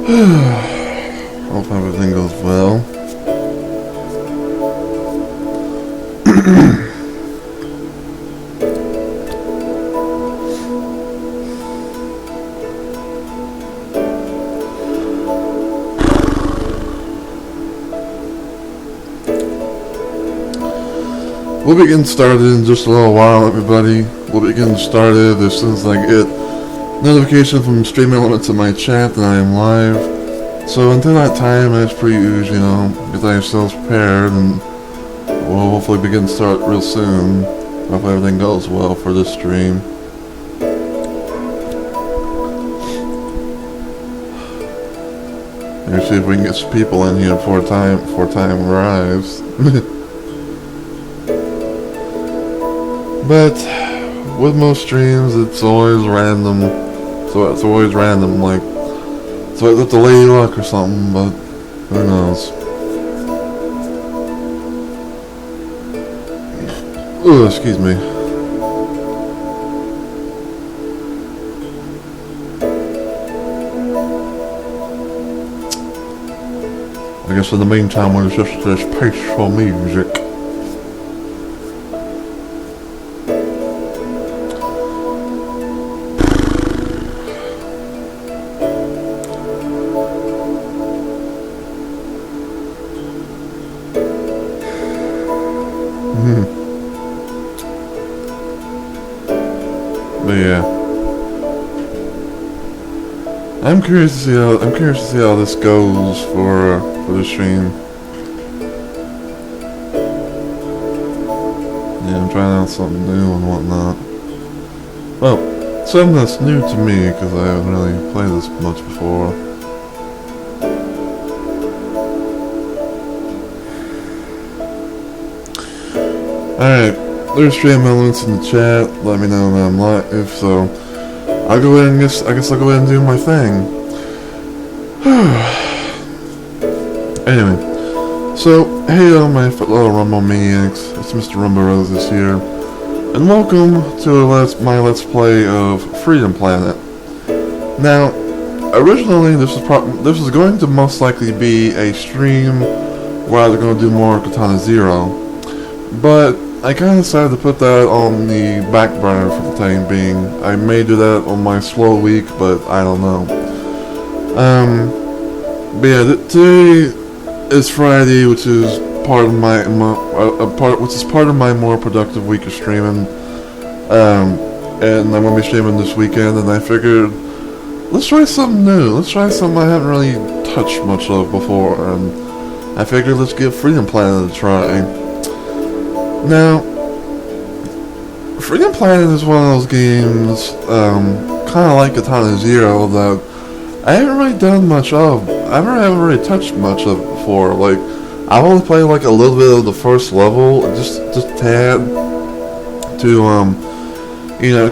Hope everything goes well. We'll be getting started in just a little while, everybody. We'll be getting started as soon as I get notification from Stream Elements in my chat that I am live. So until that time, as per usual, get yourselves prepared, and we'll hopefully be getting started real soon. Hopefully everything goes well for this stream. Let's see if we can get some people in here before time arrives. But with most streams, it's always random. So it's always random, like, so it's a lady luck or something, but who knows. Ooh, excuse me. I guess in the meantime, we'll just this peaceful music. But yeah, I'm curious to see how this goes for the stream. Yeah, I'm trying out something new and whatnot. Well, something that's new to me because I haven't really played this much before. Alright, there's Stream Elements in the chat. Let me know that I'm live, so I'll go ahead and I guess I'll go ahead and do my thing. Anyway, so hey my fellow Rumble Maniacs, it's Mr. Rumble Roses here, and welcome to my Let's Play of Freedom Planet. Now, originally this was going to most likely be a stream where I was going to do more Katana Zero, but I kind of decided to put that on the back burner for the time being. I may do that on my slow week, but I don't know. But yeah, today is Friday, which is part of my more productive week of streaming. And I'm gonna be streaming this weekend, and I figured let's try something new. Let's try something I haven't really touched much of before, and I figured let's give Freedom Planet a try. Now, Freedom Planet is one of those games, kind of like Katana Zero, that I haven't really done much of. I haven't really touched much of it before. Like, I've only played like a little bit of the first level, just a tad, to you know,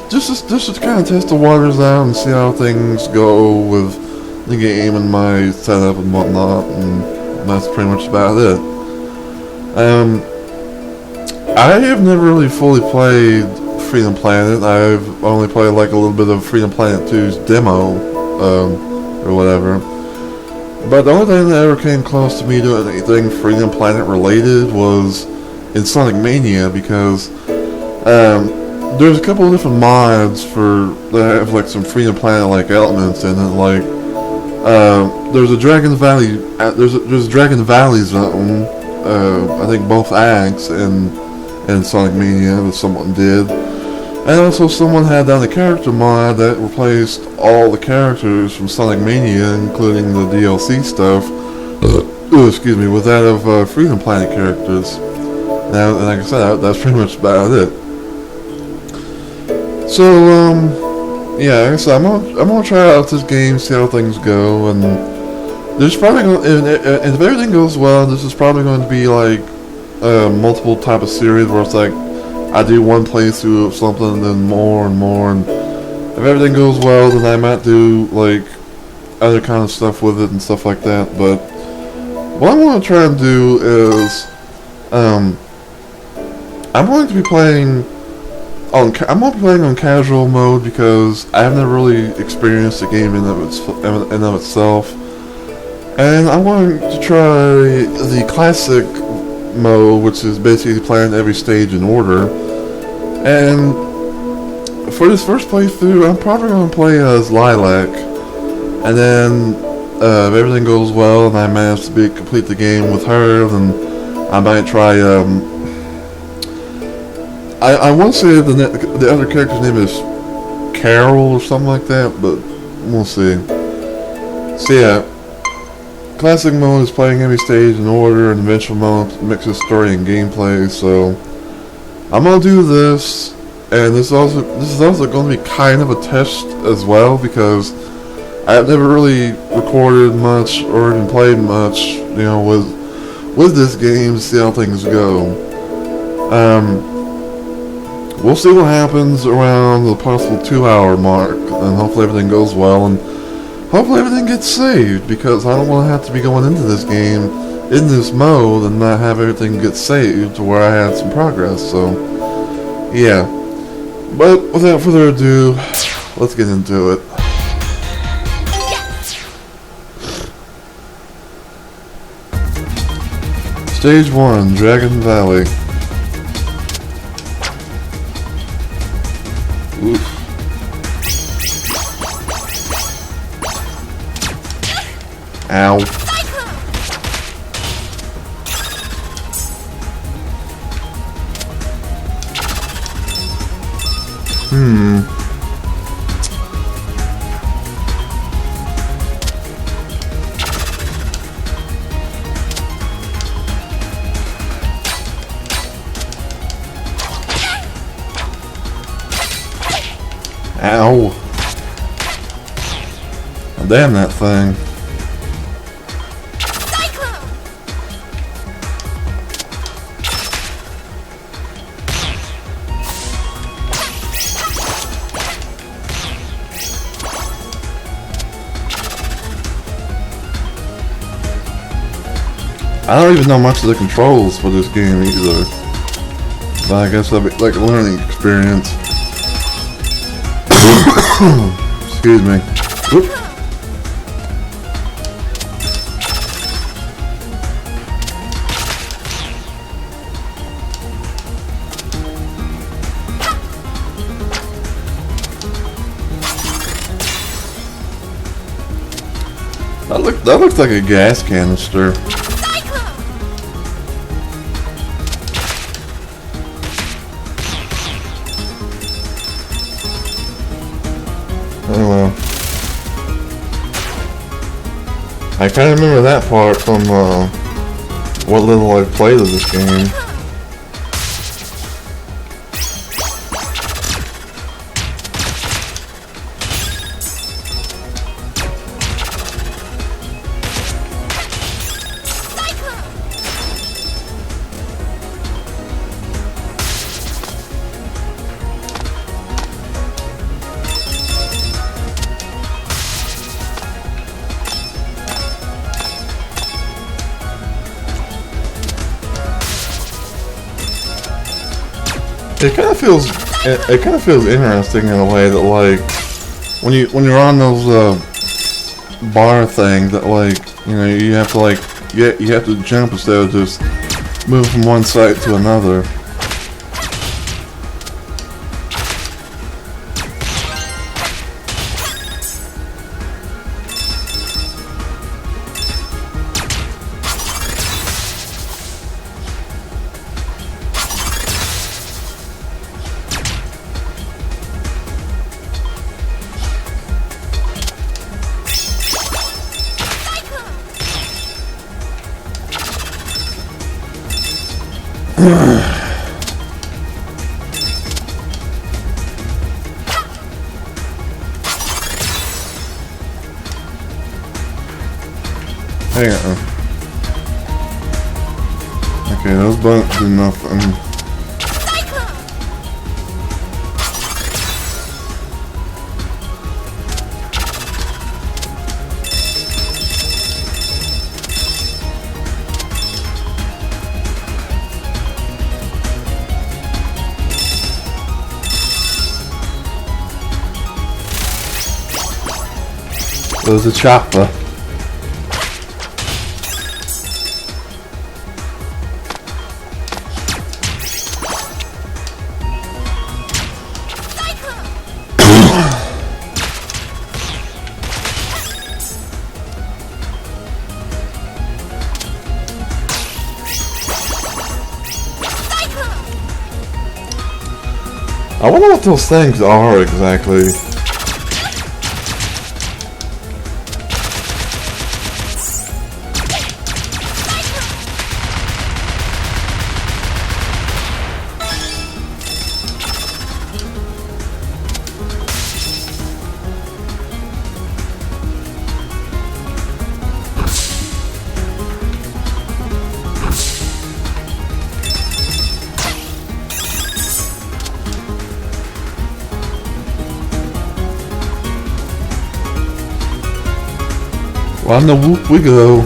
just to kind of test the waters out and see how things go with the game and my setup and whatnot, and that's pretty much about it. I have never really fully played Freedom Planet. I've only played like a little bit of Freedom Planet 2's demo, or whatever. But the only thing that ever came close to me doing anything Freedom Planet related was in Sonic Mania, because there's a couple of different mods that have like some Freedom Planet like elements in it. Like there's a Dragon Valley, there's a Dragon Valley zone. I think both acts in Sonic Mania that someone did, and also someone had done a character mod that replaced all the characters from Sonic Mania, including the DLC stuff, excuse me, with that of Freedom Planet characters. Now, like I said, that's pretty much about it. So, yeah, like I said, I'm gonna try out this game, see how things go, and there's probably if everything goes well, this is probably going to be like multiple type of series where it's like I do one playthrough of something and then more and more, and if everything goes well, then I might do like other kind of stuff with it and stuff like that. But what I'm going to try and do is I'm going to be playing I'm not playing on casual mode because I have never really experienced the game in of itself, and I wanted to try the classic mode, which is basically playing every stage in order. And for this first playthrough, I'm probably going to play as Lilac, and then if everything goes well and I manage to complete the game with her, then I might try. I want to say the other character's name is Carol or something like that, but we'll see. So yeah, classic mode is playing every stage in order, and adventure mode mixes story and gameplay. So I'm gonna do this, and this is also going to be kind of a test as well, because I've never really recorded much or even played much, with this game to see how things go. We'll see what happens around the possible 2-hour mark, and hopefully everything goes well, and hopefully everything gets saved, because I don't want to have to be going into this game in this mode and not have everything get saved to where I had some progress. So yeah, but without further ado, let's get into it. Stage 1, Dragon Valley. Oof. Ow. Ow. Oh, damn that thing. I don't even know much of the controls for this game either, but I guess that'll be like a learning experience. Excuse me. Whoop. That looks like a gas canister. Oh well. I kind of remember that part from what little I played of this game. It kind of feels interesting in a way that, like, when you're on those bar things that, like, you have to, like, you have to jump instead of just move from one side to another. Hang on. Okay, those buttons do nothing. There's a chopper. I wonder what those things are exactly. On the whoop we go.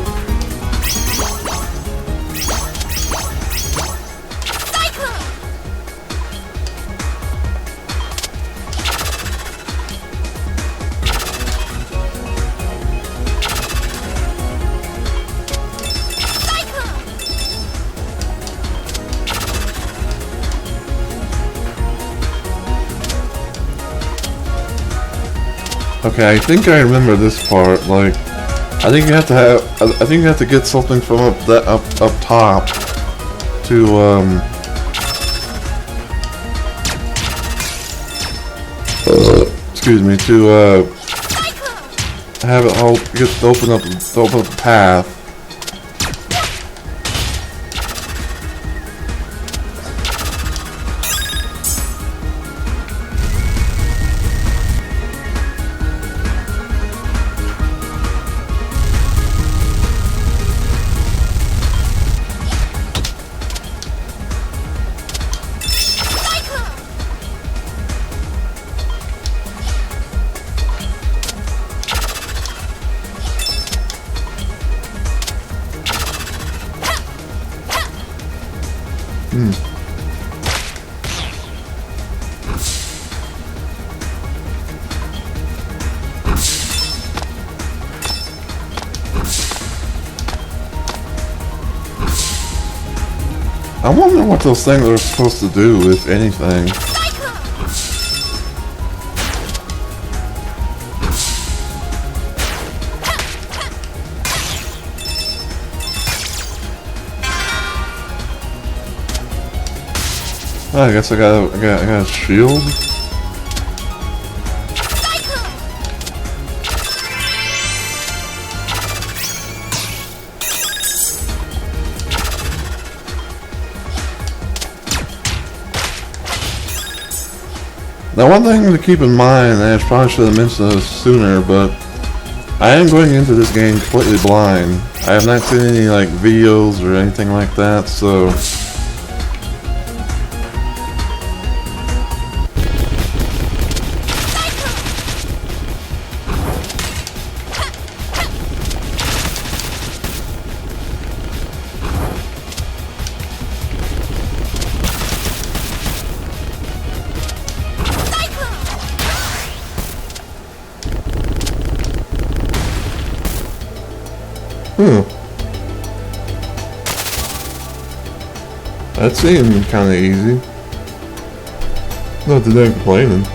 Okay, I think I remember this part. Like, I think you have to have. I think you have to get something from up top to excuse me, to have it all get to open up the path. I wonder what those things are supposed to do, if anything. Oh, I guess I got a shield. Now, one thing to keep in mind, and I probably should have mentioned this sooner, but I am going into this game completely blind. I have not seen any like videos or anything like that, so that seemed kind of easy. Not that I'm complaining.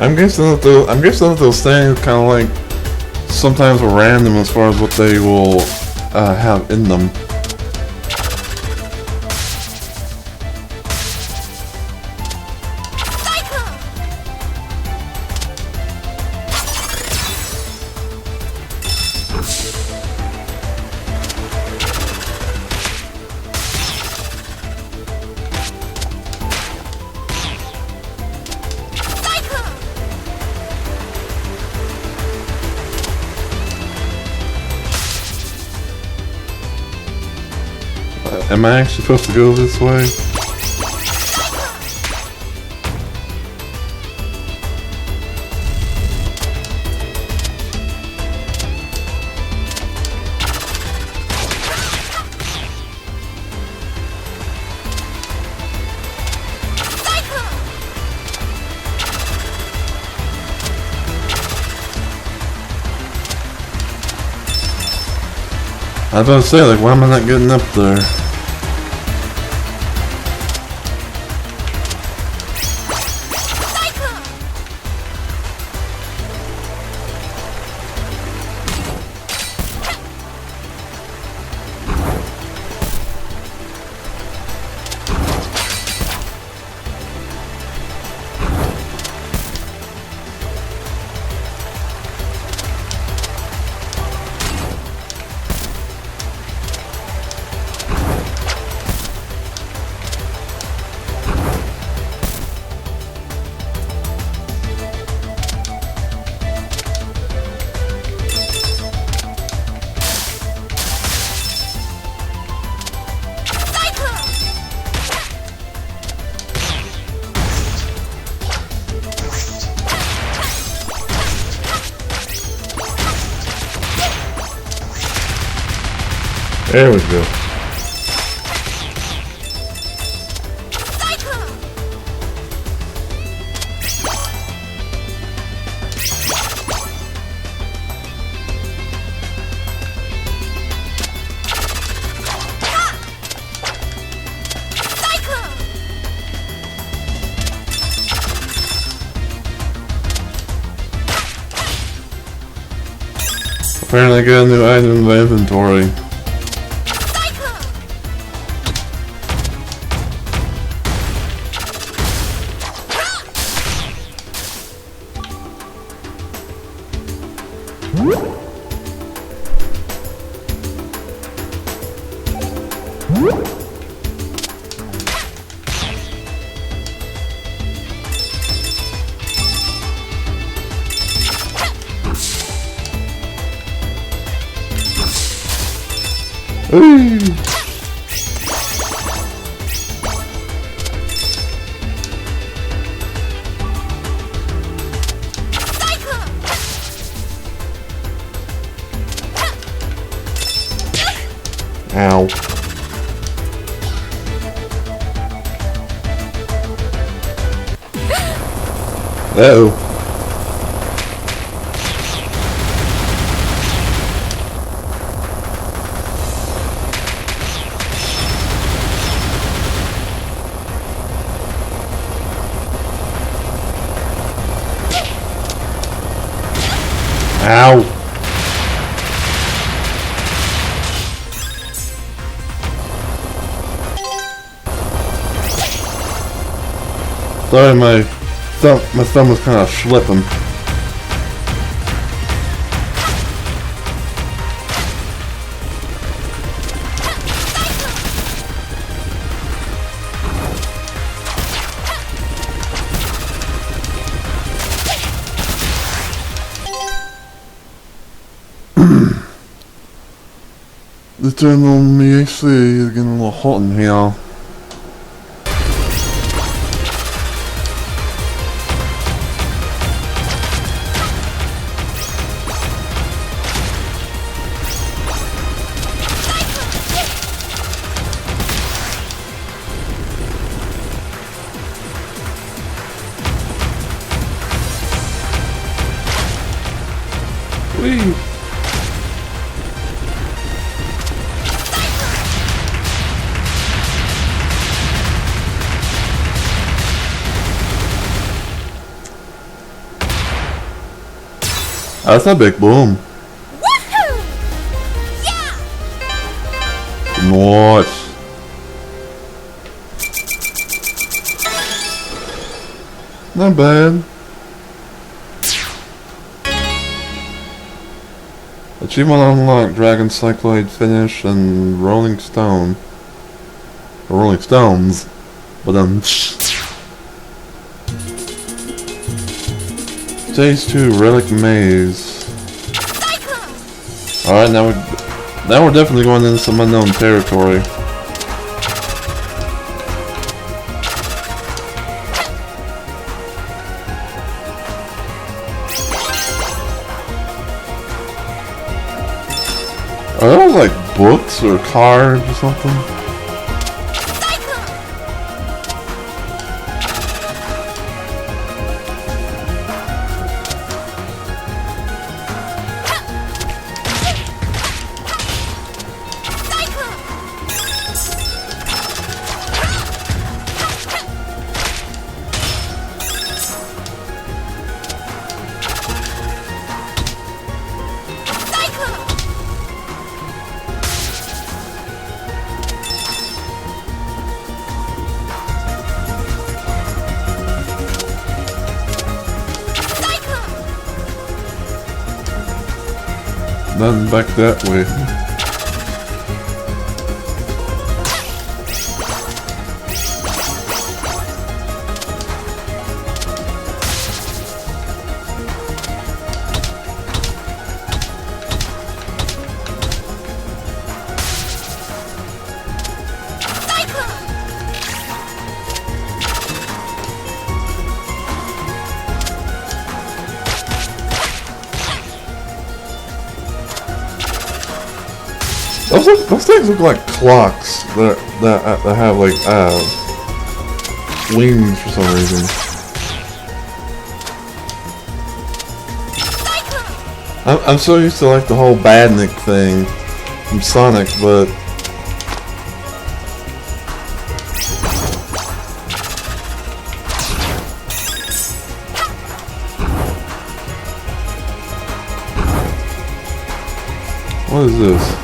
I'm guessing that those things kind of like sometimes are random as far as what they will have in them. Am I actually supposed to go this way? I was about to say, like, why am I not getting up there? There we go. Apparently I got a new item in my inventory. Ooh. Ow. Uh-oh. Ow. Sorry, my thumb was kind of slipping. The turn on me actually is getting a little hot in here. That's a big boom. Woohoo! Yeah! Nice. Not bad. Achievement unlocked: Dragon Cycloid finish and Rolling Stone. Or Rolling Stones. But Stage 2 Relic Maze. Alright, now we're definitely going into some unknown territory. Are those like books or cards or something? Nothing back that way. Those things look like clocks that have like wings for some reason. I'm so used to like the whole Badnik thing from Sonic, but what is this?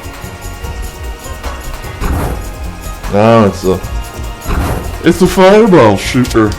No, it's a fireball shooter.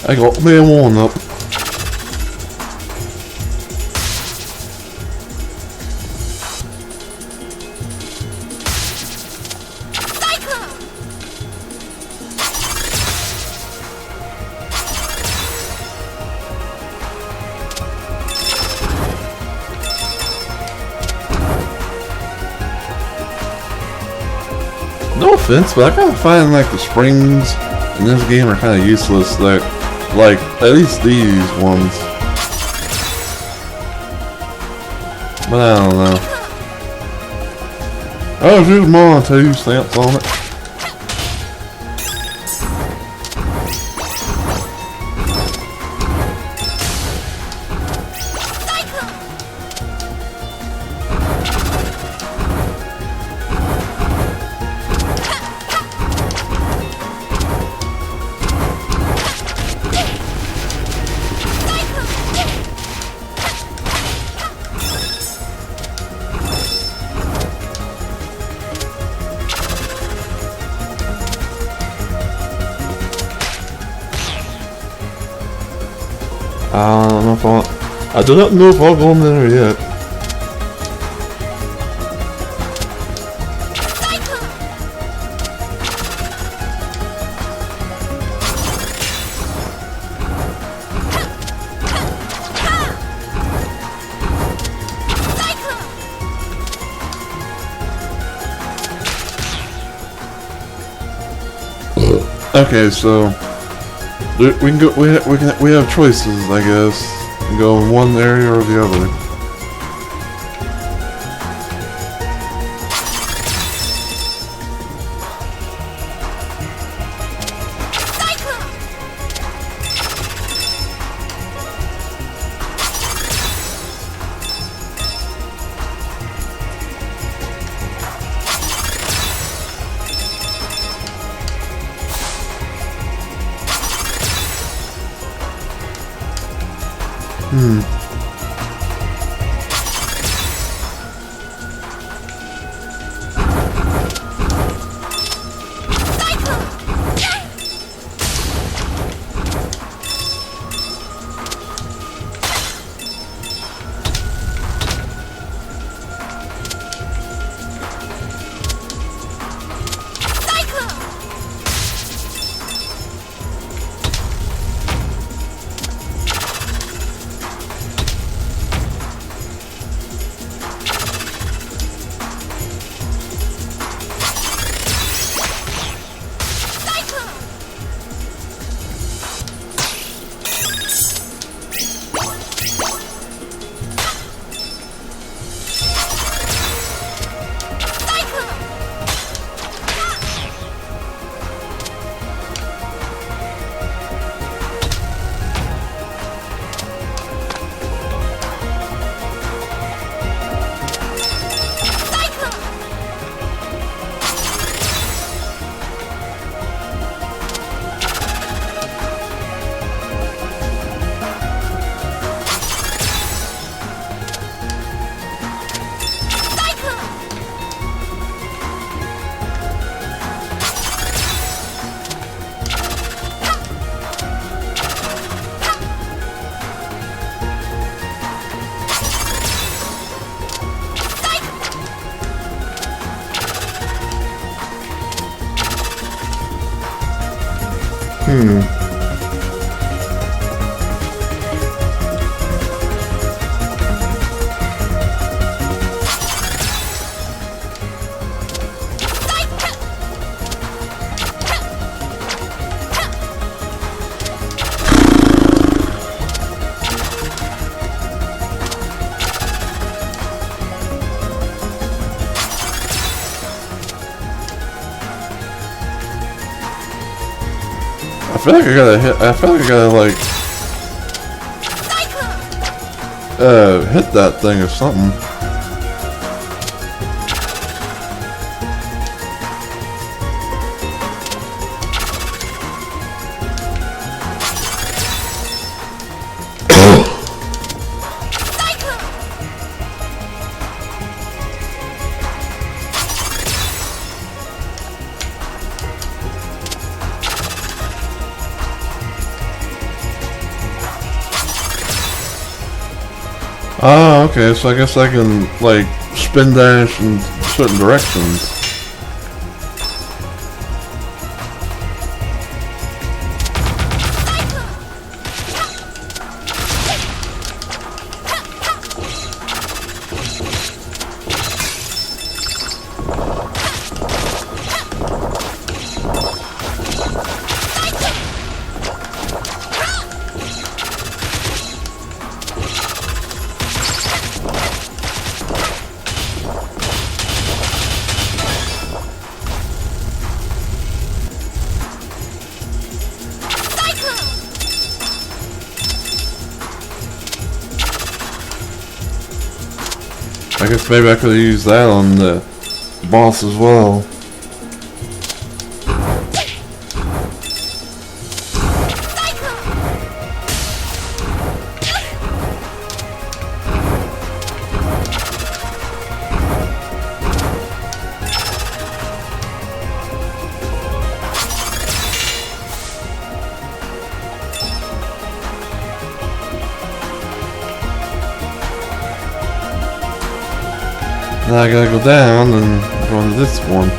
I got me a one up. No offense, but I kind of find like the springs in this game are kind of useless. Like at least these ones. But I don't know. Oh, there's more 2 cents on it. I do not know if I'll go in there yet. Okay, so We can go. We have choices, I guess. We can go in one area or the other. I feel like I gotta hit. I feel like I gotta like hit that thing or something. Oh, okay, so I guess I can, like, spin dash in certain directions. I guess maybe I could have used that on the boss as well. Now I gotta go down and go into this one.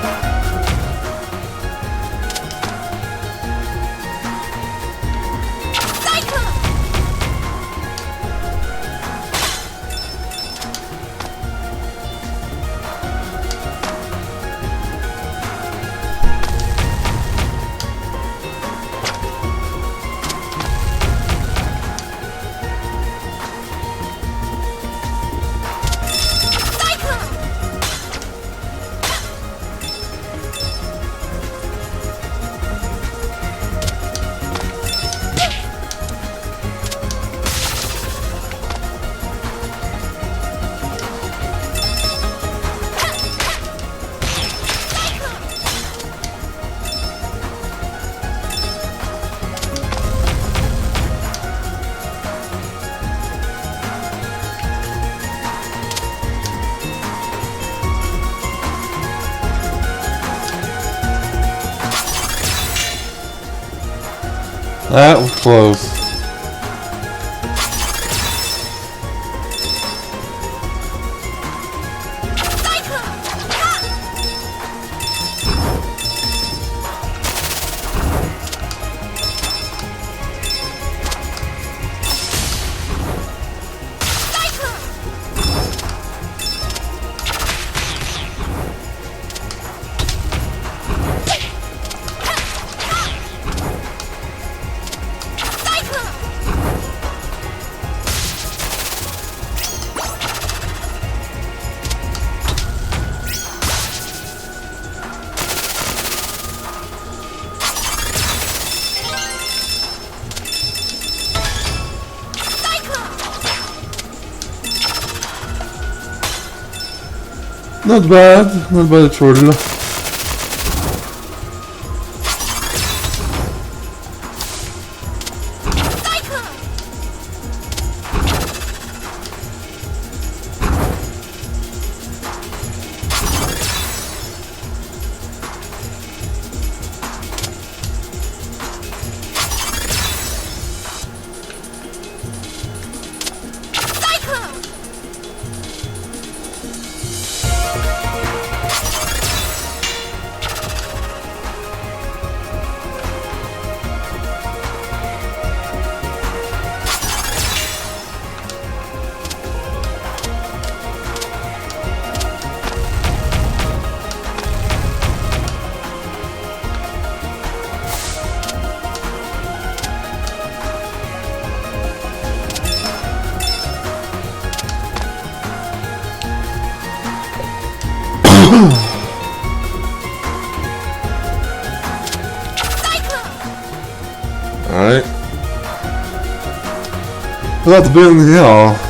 That was close. Not bad at all. Alright. Without the building here.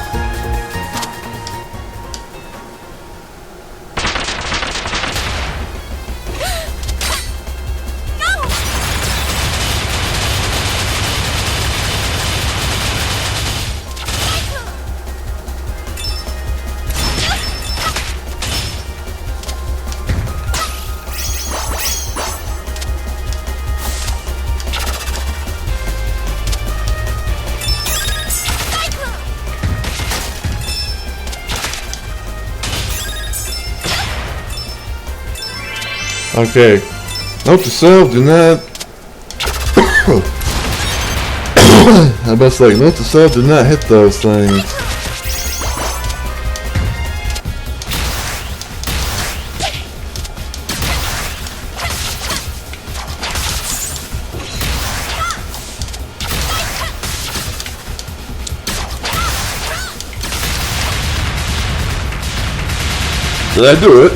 Okay. Note to self, do not I best like note to self, do not hit those things. Did I do it?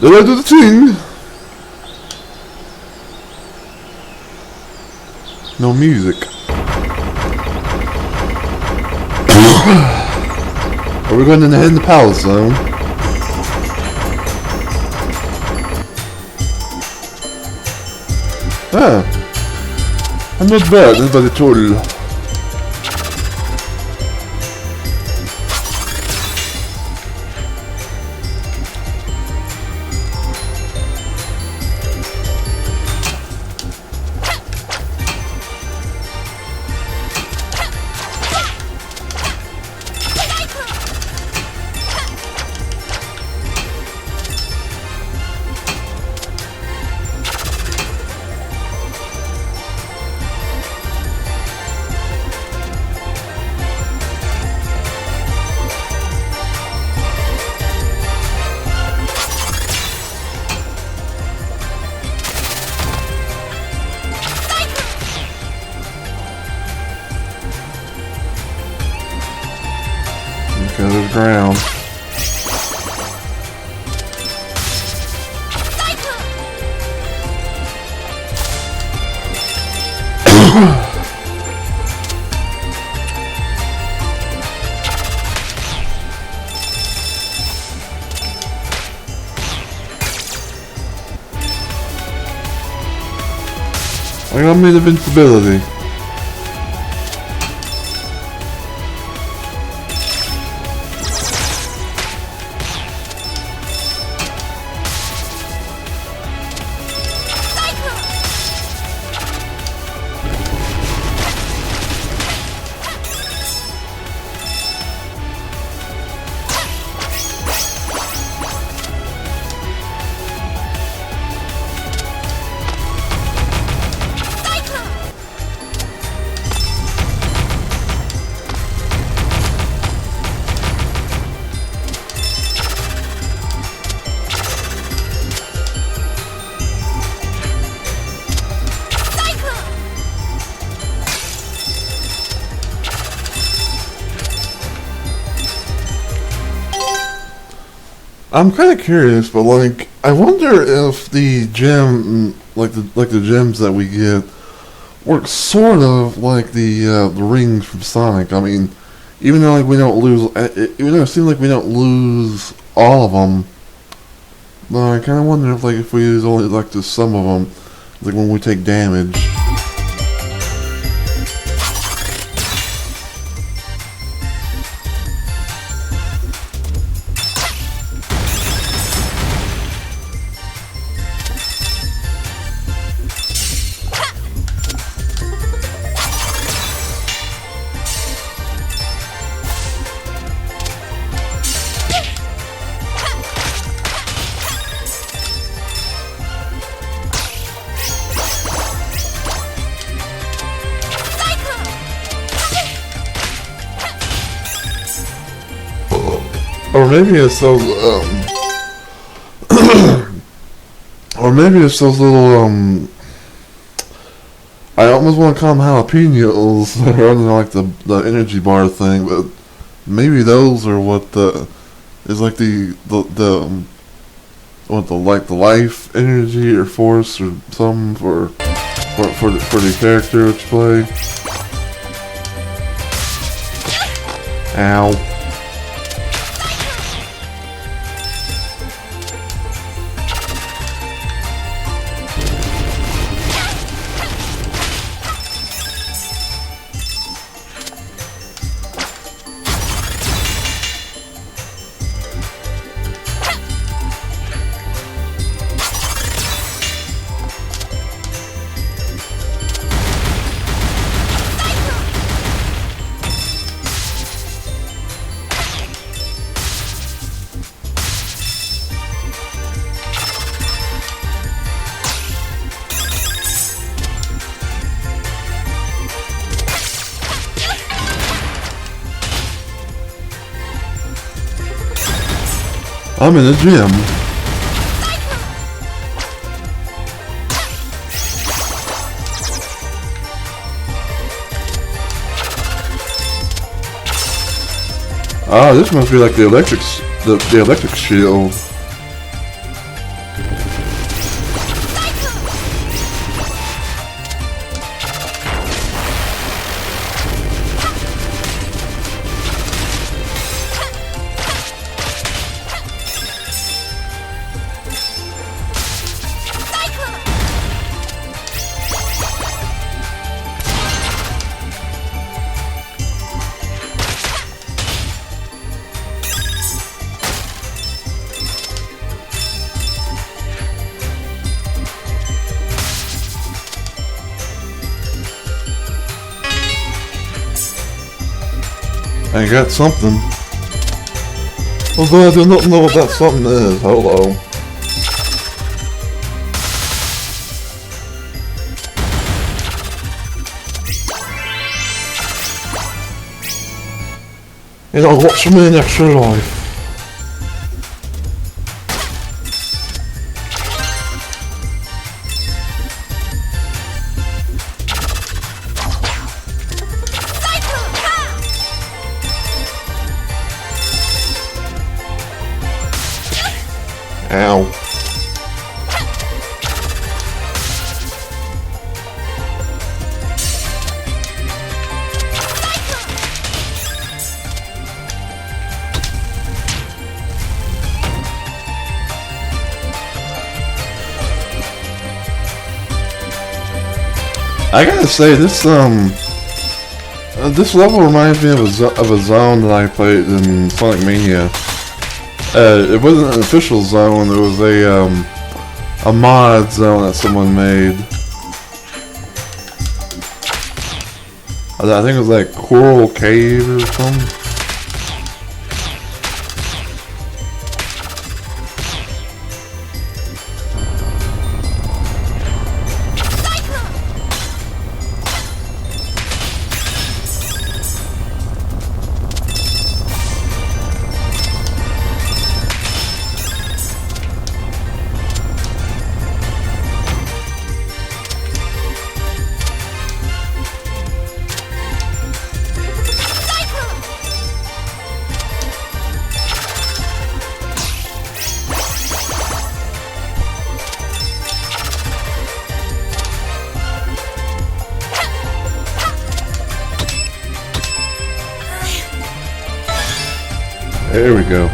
Did I do the thing? No music. Are we going to head in the palace zone? Ah, I'm not bad, that's what I told you. Go to the ground. I got made invincibility. I'm kind of curious, but like, I wonder if the gem, like the gems that we get, work sort of like the rings from Sonic. I mean, even though like we don't lose, even though it seems like we don't lose all of them, but I kind of wonder if like if we use only like just some of them, like when we take damage. Or maybe it's those, or maybe it's those little, I almost want to call them jalapenos that are under like the energy bar thing, but maybe those are what is like what the life energy or force or something for the character which play. Ow. I'm in a gym. Ah, this must be like the electric shield. I got something. Although I do not know what that something is. Hello. You know, what's for me an extra life? Ow. I gotta say, this level reminds me of a zone that I played in Sonic Mania. It wasn't an official zone, it was a mod zone that someone made. I think it was like Coral Cave or something. There we go.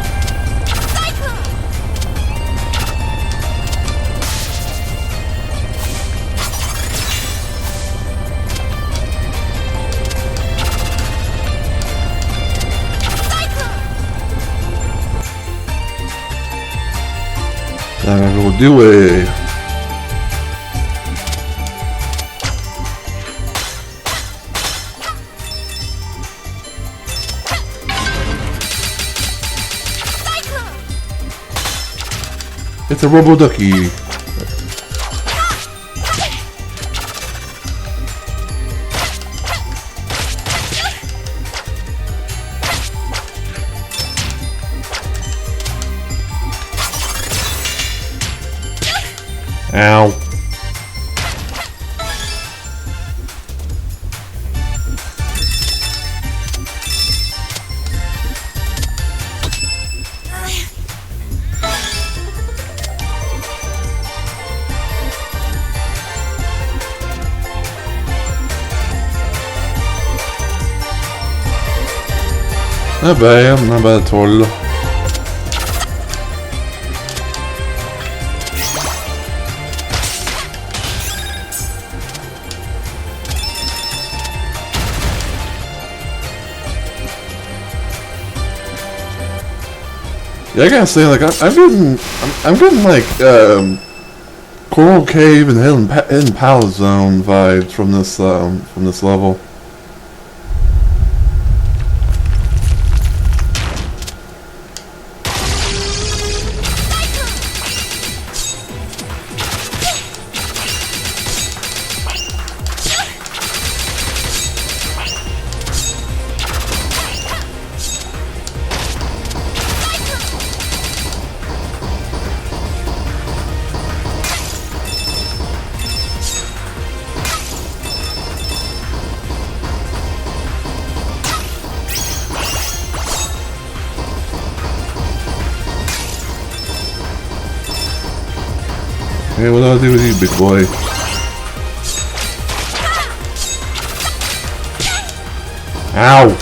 Now we'll do it. It's a Robo Ducky. Ow. Not bad at all. Yeah, I gotta say, like, I'm getting like Coral Cave and Hidden Palace Zone vibes from this level. Hey, what do I do with you, big boy? Ow!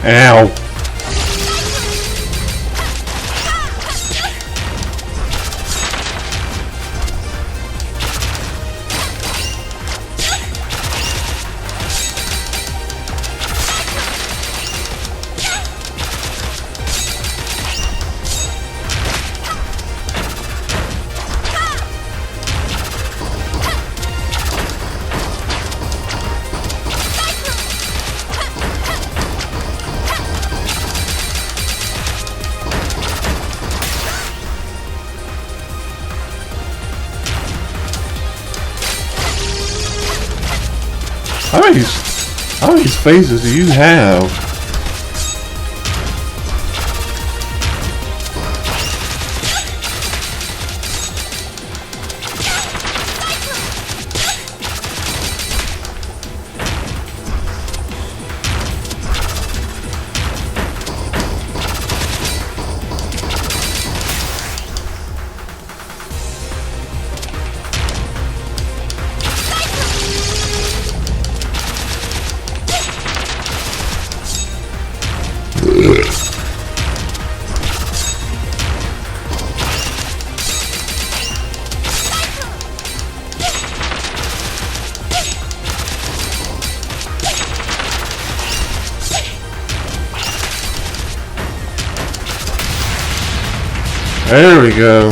Ow! How many phases do you have? There we go.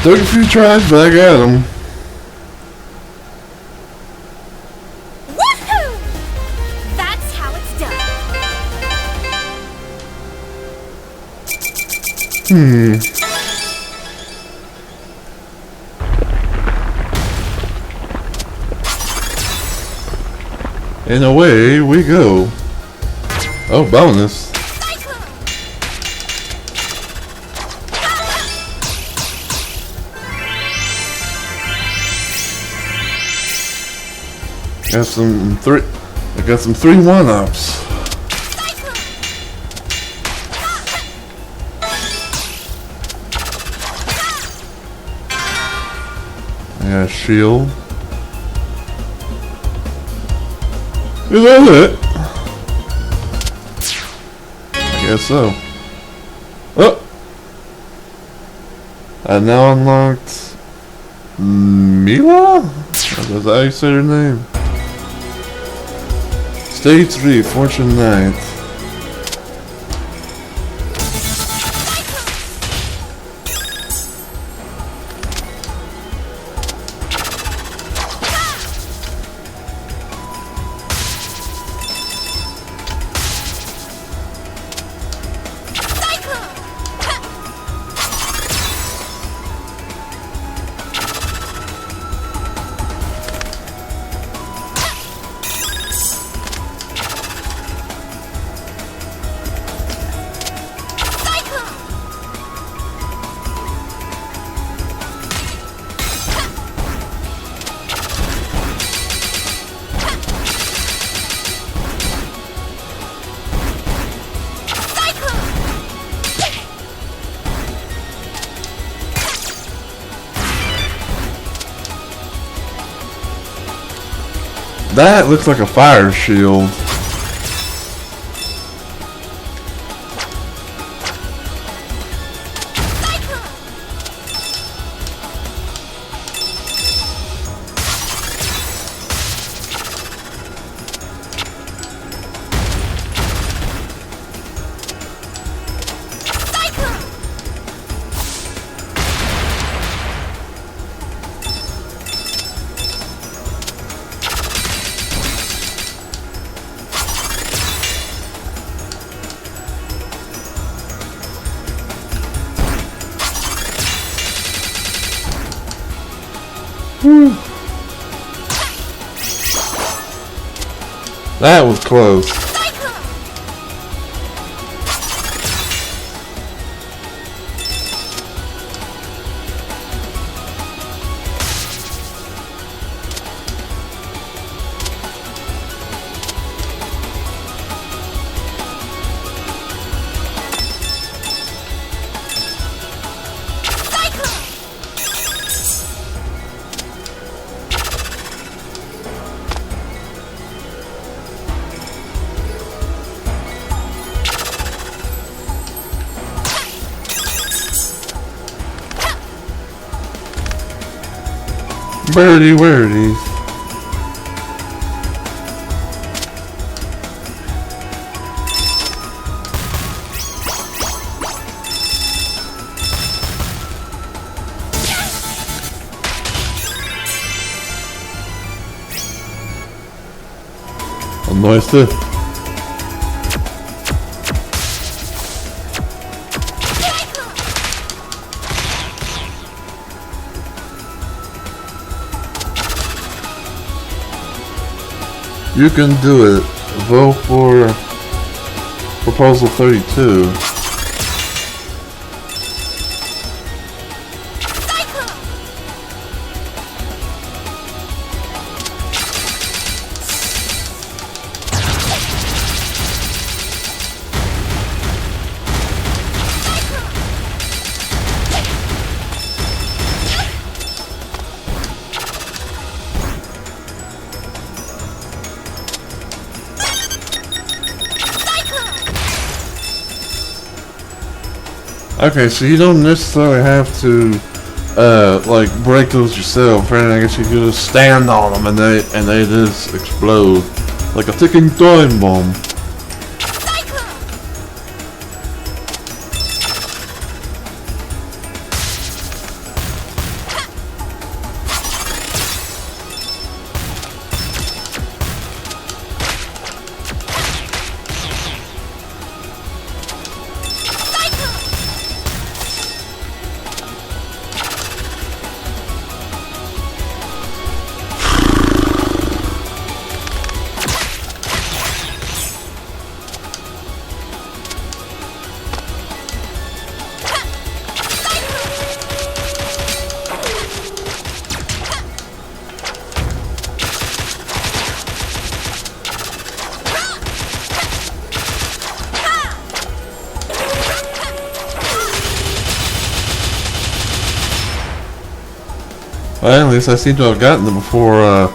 Took a few tries, but I got him. Woohoo! That's how it's done. And away we go. Oh, bonus. Got some three. I got some 3 1-ups. I got a shield. Is that it? I guess so. Oh! I now unlocked Mila? That's how you say her name. Stage 3, Fortune Knight. That looks like a fire shield. That was close. Birdie wordy. Nice too. You can do it. Vote for Proposal 32. Okay, so you don't necessarily have to like break those yourself, right? I guess you could just stand on them and they just explode like a ticking time bomb. Well, at least I seem to have gotten it before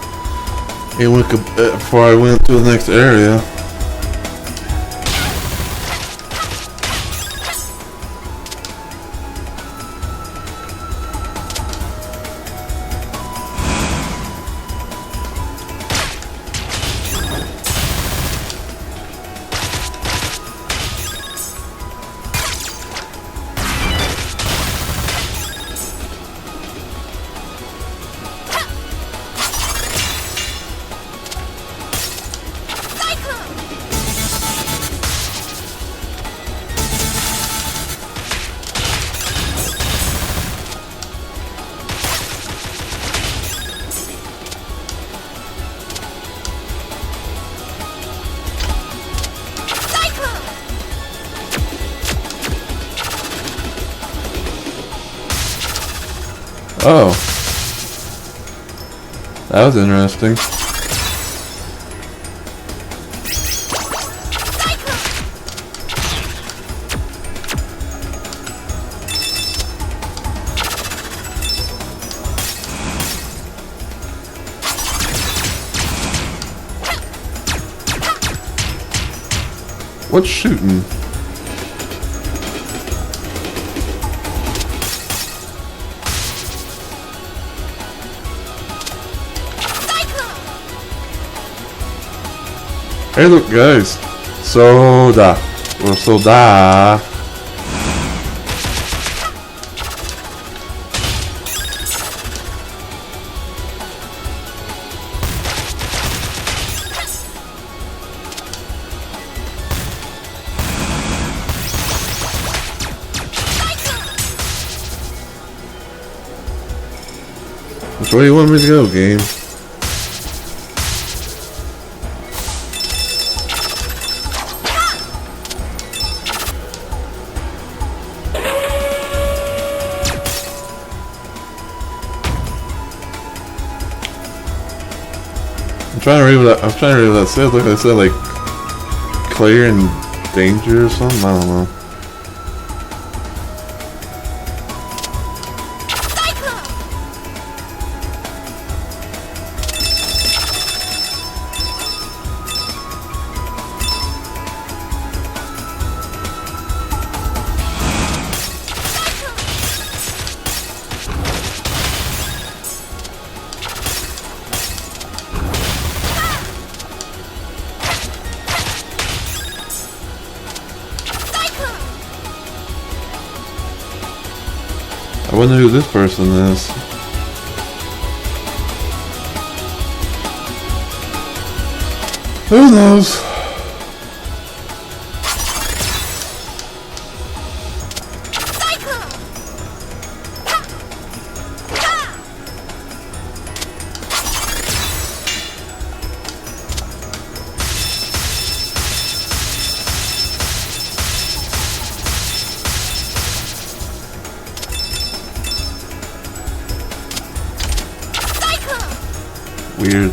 before I went to the next area. Oh. That was interesting. What's shooting? Hey look guys, soda, or soda. Which way you want me to go, game? I'm trying to read what that said. Like I said, like clear and danger or something. I don't know. I wonder who this person is. Who knows? Weird.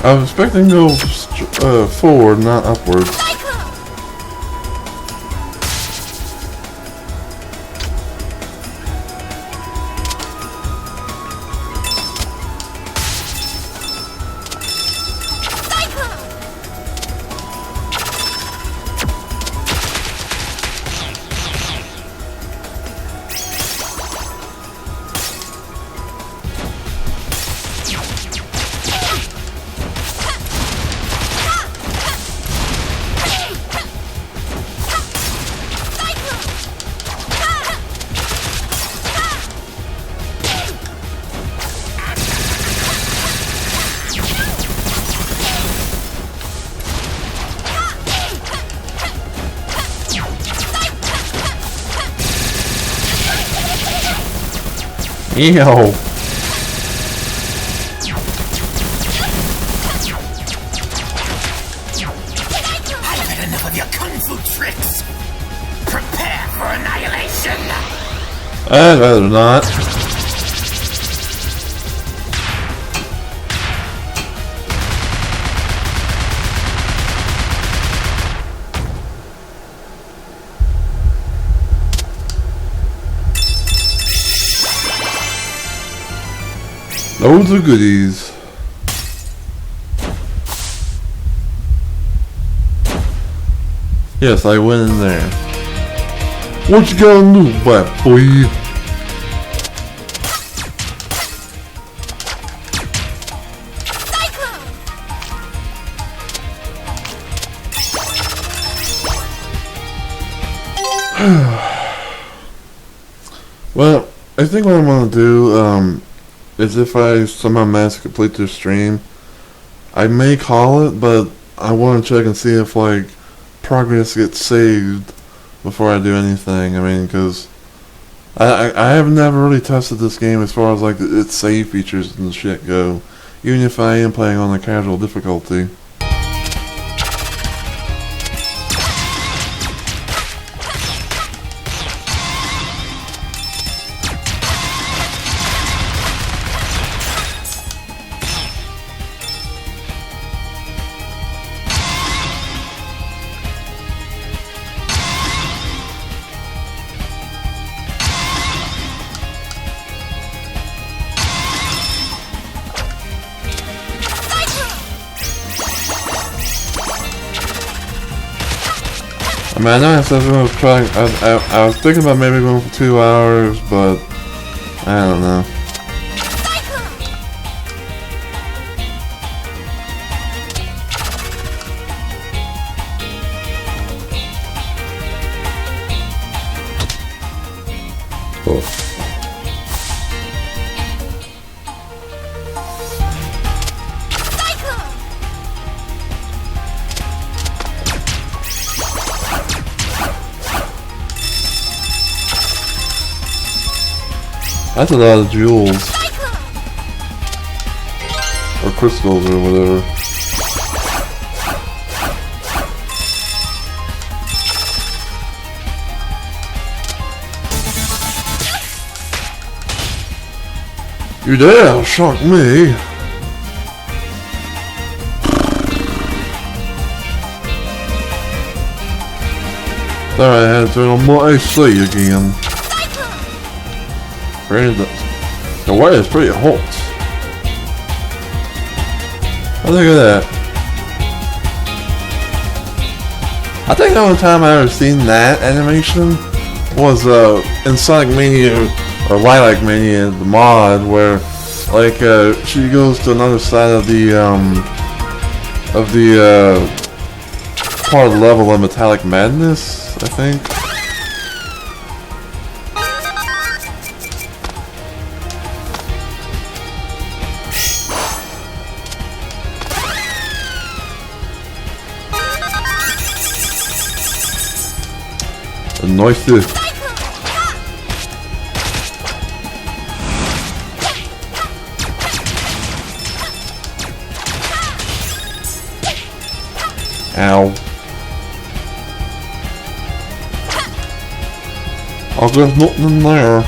I was expecting to go forward, not upwards. Ew. I've had enough of your kung fu tricks. Prepare for annihilation. I'd rather not. Those are goodies. Yes, I went in there. What you gonna do, black boy? Well, I think what I'm gonna do, is if I somehow manage to complete this stream, I may call it, but I want to check and see if, like, progress gets saved before I do anything. I mean, because I have never really tested this game as far as, like, its save features and shit go, even if I am playing on a casual difficulty. I mean, I know I said I was trying. I was thinking about maybe going for 2 hours, but I don't know. Oh. That's a lot of jewels. Or crystals or whatever. You dare shock me. There I had to turn on my AC again. The weather is pretty hot. Oh, look at that. I think the only time I ever seen that animation was in Sonic Mania or Lilac Mania, the mod, where like she goes to another side of the part of the level of Metallic Madness, I think. Nice. Ow. Oh, there's nothing in there.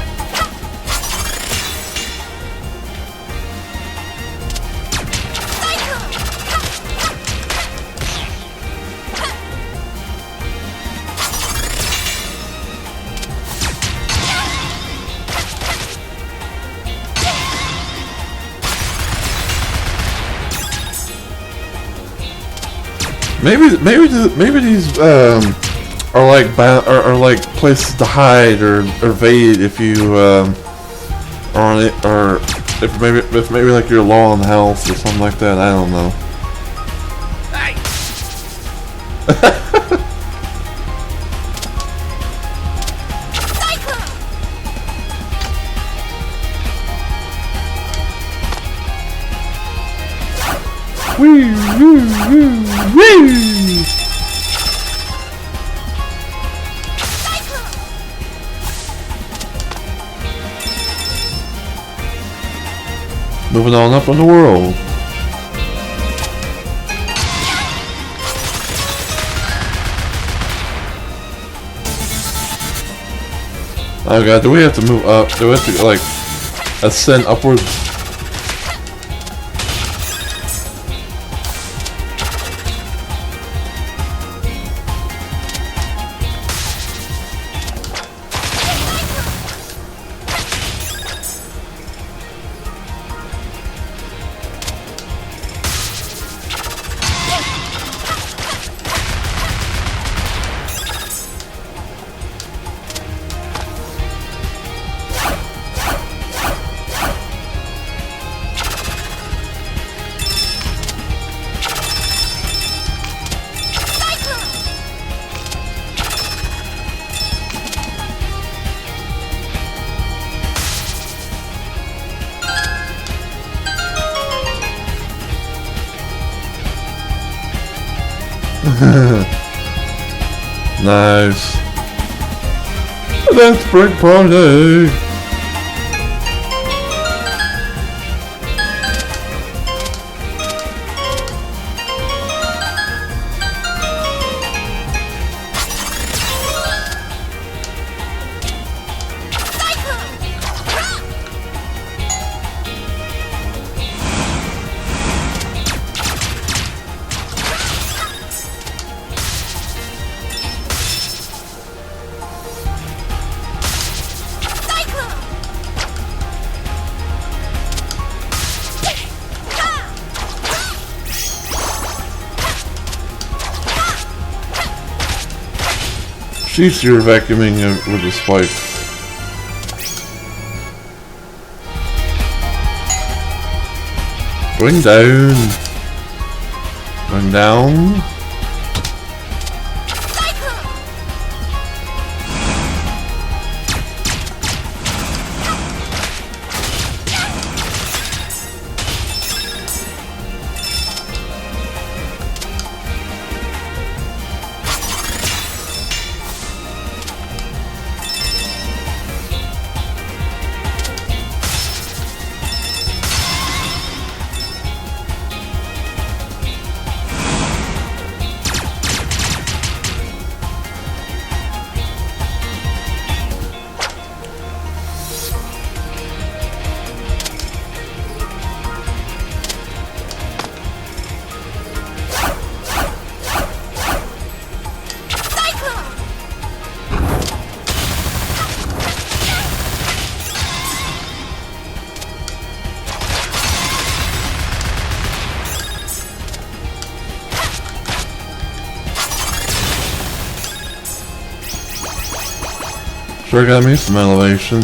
Maybe these are like places to hide or evade if you are on it, or if maybe like you're low on health or something like that. I don't know. Wee woo woo wee. moving on up in the world. Oh god, do we have to move up? Do we have to, like, ascend upwards? Nice. Let's break party. Jeez, you're vacuuming with the spike. Going down. Going down. Sure got me some elevation.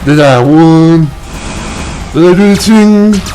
Did I win? Did I do the thing?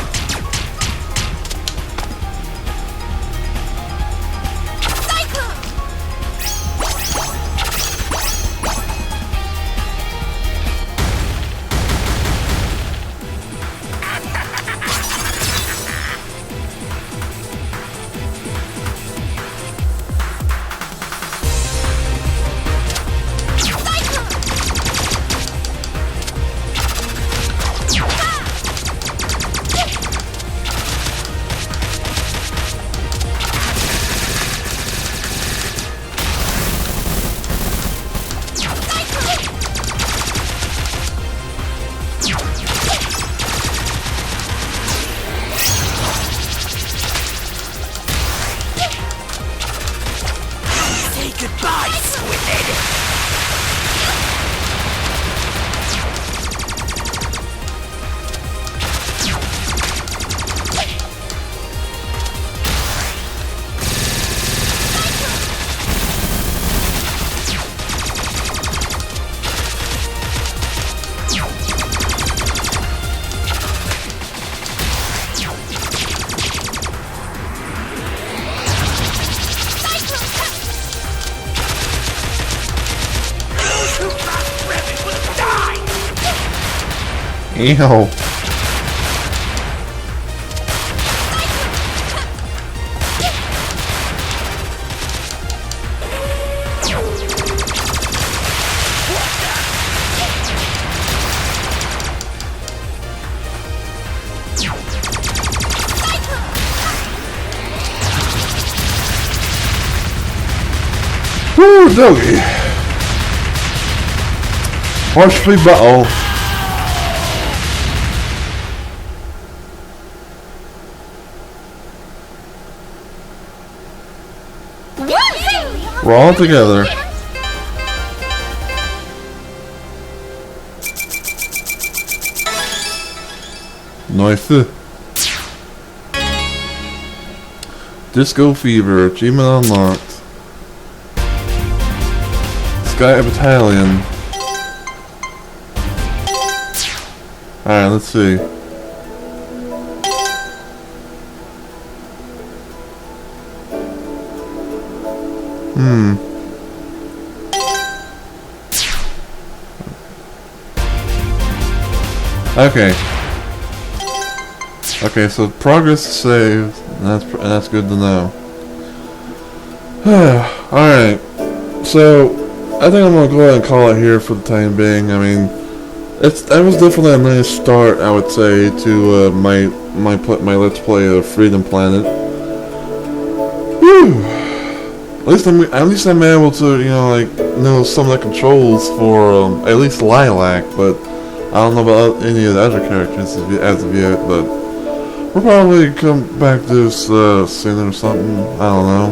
Goodbye, Squid! Ew. Woo, doggy. Harshly battle. We're all together. Nice. Disco Fever, achievement unlocked. Sky Battalion. Alright, let's see. Okay. Okay, so progress is saved, and that's good to know. Alright. So I think I'm gonna go ahead and call it here for the time being. I mean, that was definitely a nice start, I would say, to my Let's Play of Freedom Planet. Whew. At least I'm able to, you know, like, know some of the controls for at least Lilac, but I don't know about any of the other characters as of yet. But we'll probably come back to this soon or something. I don't know.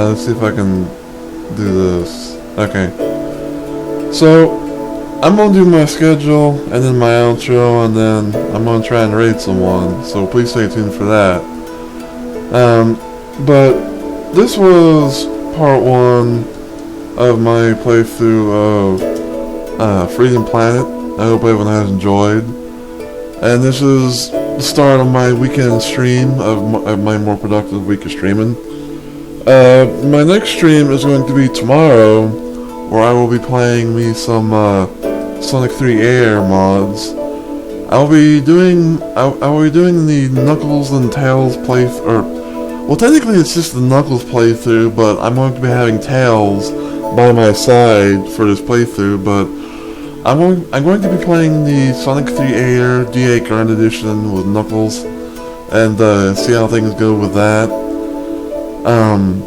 Let's see if I can do this. Okay. So I'm gonna do my schedule and then my outro, and then I'm gonna try and raid someone. So please stay tuned for that. But this was part 1 of my playthrough of Freedom Planet. I hope everyone has enjoyed. And this is the start of my weekend stream, of my more productive week of streaming. My next stream is going to be tomorrow, where I will be playing me some Sonic 3 Air mods. I'll be doing the Knuckles and Tails playthrough. Well, technically it's just the Knuckles playthrough, but I'm going to be having Tails by my side for this playthrough. But I'm going to be playing the Sonic 3 Air D8 Grand Edition with Knuckles, and see how things go with that. I'm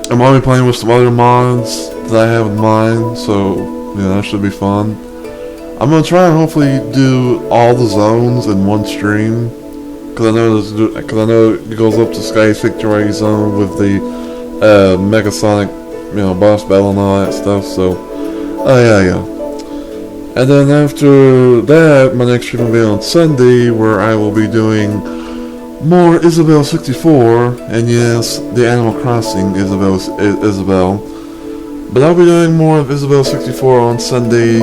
going to be playing with some other mods that I have in mind, so yeah, that should be fun. I'm going to try and hopefully do all the zones in one stream, because I know it goes up to Sky Victory Zone with the Mega Sonic, you know, boss battle and all that stuff. So, yeah. And then after that, my next stream will be on Sunday, where I will be doing more Isabelle 64, and yes, the Animal Crossing Isabelle. But I'll be doing more of Isabelle 64 on Sunday,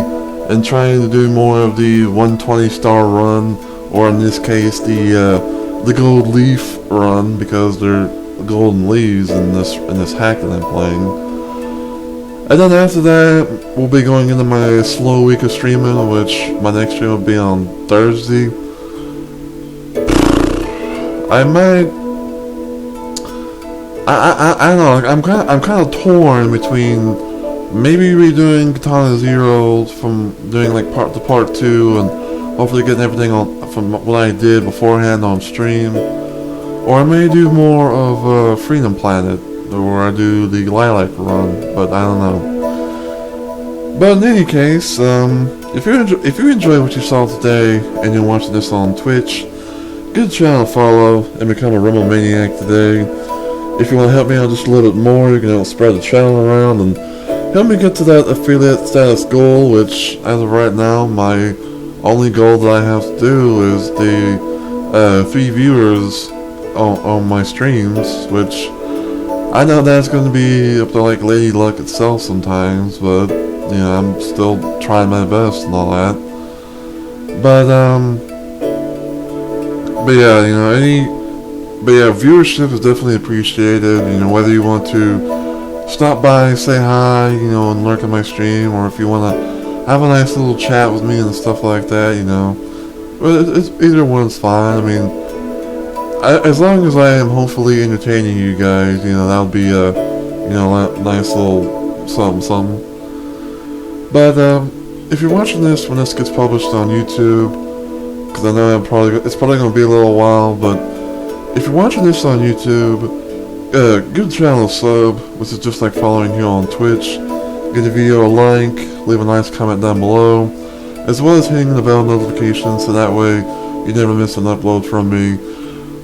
and trying to do more of the 120 star run, or in this case, the gold leaf run, because they're golden leaves in this hack that I'm playing. And then after that, we'll be going into my slow week of streaming, which my next stream will be on Thursday. I might. I don't know. I'm kind of torn between maybe redoing Katana Zero from doing like part 2 and hopefully getting everything on from what I did beforehand on stream, or I may do more of Freedom Planet, where I do the Lilac run. But I don't know. But in any case, if you enjoyed what you saw today and you're watching this on Twitch, give the channel a follow and become a Rumble Maniac today. If you want to help me out just a little bit more, you can help spread the channel around and help me get to that affiliate status goal, which as of right now, my only goal that I have to do is the 3 viewers on my streams, which I know that's going to be up to like Lady Luck itself sometimes, but you know, I'm still trying my best and all that. But yeah, you know, viewership is definitely appreciated. You know, whether you want to stop by, say hi, you know, and lurk on my stream, or if you want to have a nice little chat with me and stuff like that, you know. But it's either one's fine. I mean, as long as I am hopefully entertaining you guys, you know, that'll be a, you know, nice little something. But if you're watching this when this gets published on YouTube, because I know it's probably going to be a little while, but if you're watching this on YouTube, give the channel a sub, which is just like following here on Twitch. Give the video a like, leave a nice comment down below, as well as hitting the bell notification so that way you never miss an upload from me.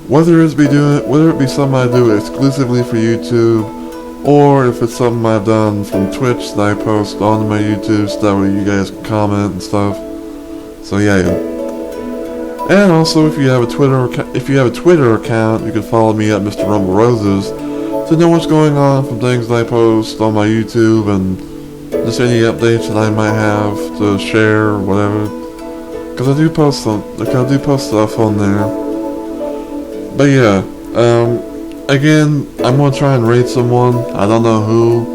Whether it be something I do exclusively for YouTube, or if it's something I've done from Twitch that I post on my YouTube, so that way you guys can comment and stuff. So yeah. And also, if you have a Twitter account, you can follow me at Mr. Rumble Roses to know what's going on from things that I post on my YouTube and just any updates that I might have to share or whatever. Because I do post stuff on there. But yeah, again, I'm gonna try and rate someone. I don't know who,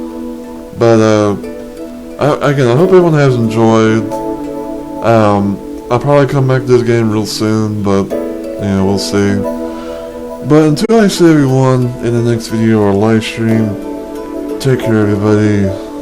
but I hope everyone has enjoyed. I'll probably come back to this game real soon, but yeah, we'll see. But until I see everyone in the next video or live stream, take care, everybody.